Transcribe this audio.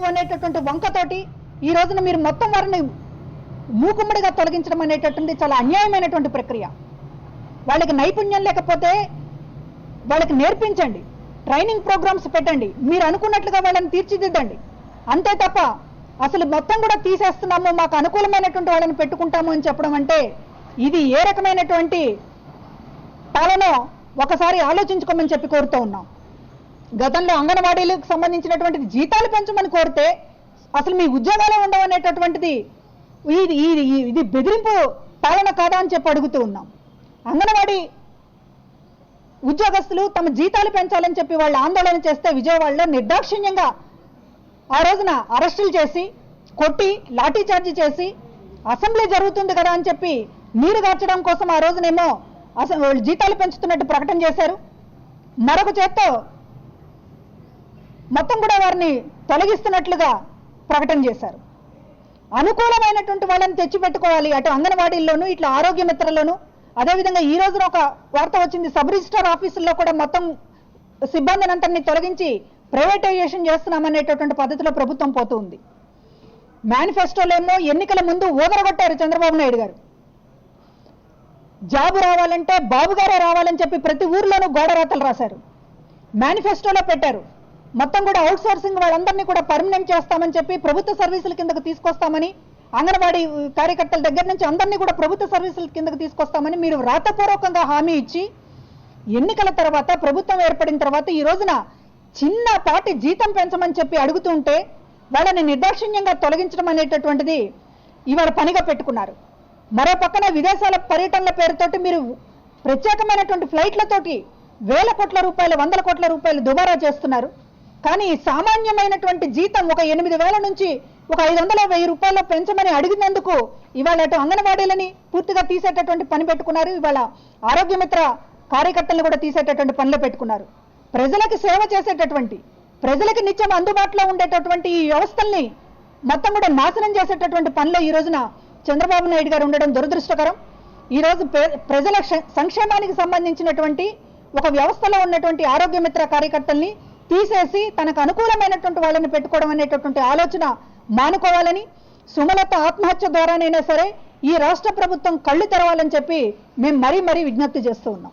అనేటటువంటి వంకతోటి ఈ రోజున మీరు మొత్తం వారిని మూకుమ్మడిగా తొలగించడం అనేటటువంటి చాలా అన్యాయమైనటువంటి ప్రక్రియ. వాళ్ళకి నైపుణ్యం లేకపోతే వాళ్ళకి నేర్పించండి, ట్రైనింగ్ ప్రోగ్రామ్స్ పెట్టండి, మీరు అనుకున్నట్లుగా వాళ్ళని తీర్చిదిద్దండి. అంతే తప్ప అసలు మొత్తం కూడా తీసేస్తున్నాము, మాకు అనుకూలమైనటువంటి వాళ్ళని పెట్టుకుంటాము అని చెప్పడం అంటే ఇది ఏ రకమైనటువంటి పాలన ఒకసారి ఆలోచించుకోమని చెప్పి కోరుతూ ఉన్నాం. గతంలో అంగన్వాడీలకు సంబంధించినటువంటి జీతాలు పెంచమని కోరితే అసలు మీ ఉద్యోగాలే ఉండవనేటటువంటిది ఇది బెదిరింపు పాలన కాదా అని చెప్పి అడుగుతూ ఉన్నాం. అంగన్వాడీ ఉద్యోగస్తులు తమ జీతాలు పెంచాలని చెప్పి వాళ్ళు ఆందోళన చేస్తే విజయవాడలో నిర్దాక్షిణ్యంగా ఆ రోజున అరెస్టులు చేసి కొట్టి లాఠీ చార్జీ చేసి అసెంబ్లీ జరుగుతుంది కదా అని చెప్పి నీరు గార్చడం కోసం ఆ రోజునేమో వాళ్ళు జీతాలు పెంచుతున్నట్టు ప్రకటన చేశారు. మరొక చేత్తో మొత్తం కూడా వారిని తొలగిస్తున్నట్లుగా ప్రకటన చేశారు. అనుకూలమైనటువంటి వాళ్ళని తెచ్చిపెట్టుకోవాలి, అటు అంగన్వాడీల్లోనూ ఇట్లా ఆరోగ్య మిత్రలోనూ. అదేవిధంగా ఈ రోజున ఒక వార్త వచ్చింది, సబ్ రిజిస్ట్రార్ ఆఫీసుల్లో కూడా మొత్తం సిబ్బందిని అంతని తొలగించి ప్రైవేటైజేషన్ చేస్తున్నామనేటటువంటి పద్ధతిలో ప్రభుత్వం పోతుంది. మేనిఫెస్టోలో ఏమో ఎన్నికల ముందు ఊదరగొట్టారు చంద్రబాబు నాయుడు గారు. జాబు రావాలంటే బాబు గారే రావాలని చెప్పి ప్రతి ఊర్లోనూ గోడరాతలు రాశారు, మేనిఫెస్టోలో పెట్టారు. మొత్తం కూడా అవుట్ సోర్సింగ్ వాళ్ళందరినీ కూడా పర్మనెంట్ చేస్తామని చెప్పి ప్రభుత్వ సర్వీసుల కిందకు తీసుకొస్తామని, అంగన్వాడీ కార్యకర్తల దగ్గర నుంచి అందరినీ కూడా ప్రభుత్వ సర్వీసుల కిందకు తీసుకొస్తామని మీరు వ్రాతపూర్వకంగా హామీ ఇచ్చి ఎన్నికల తర్వాత ప్రభుత్వం ఏర్పడిన తర్వాత ఈ రోజున చిన్నపాటి జీతం పెంచమని చెప్పి అడుగుతుంటే వాళ్ళని నిర్దాక్షిణ్యంగా తొలగించడం అనేటటువంటిది ఇవాళ పనిగా పెట్టుకున్నారు. మరో పక్కన విదేశాల పర్యటనల పేరుతోటి మీరు ప్రత్యేకమైనటువంటి ఫ్లైట్లతోటి వేల కోట్ల రూపాయలు, వందల కోట్ల రూపాయలు దుబారా చేస్తున్నారు. కానీ సామాన్యమైనటువంటి జీతం ఒక 8,000 నుంచి ఒక 500-1000 రూపాయలు పెంచమని అడిగినందుకు ఇవాళ అటు అంగన్వాడీలని పూర్తిగా తీసేటటువంటి పని పెట్టుకున్నారు. ఇవాళ ఆరోగ్య మిత్ర కార్యకర్తలను కూడా తీసేటటువంటి పనిలో పెట్టుకున్నారు. ప్రజలకు సేవ చేసేటటువంటి, ప్రజలకు నిత్యం అందుబాటులో ఉండేటటువంటి ఈ వ్యవస్థల్ని మొత్తం కూడా నాశనం చేసేటటువంటి పనిలో ఈ రోజున చంద్రబాబు నాయుడు గారు ఉండడం దురదృష్టకరం. ఈరోజు ప్రజల సంక్షేమానికి సంబంధించినటువంటి ఒక వ్యవస్థలో ఉన్నటువంటి ఆరోగ్య మిత్ర కార్యకర్తల్ని తీసేసి తనకు అనుకూలమైనటువంటి వాళ్ళని పెట్టుకోవడం అనేటటువంటి ఆలోచన మానుకోవాలని, సుమలత ఆత్మహత్య ద్వారానైనా సరే ఈ రాష్ట్ర ప్రభుత్వం కళ్ళు తెరవాలని చెప్పి మేము మరీ విజ్ఞప్తి చేస్తూ ఉన్నాం.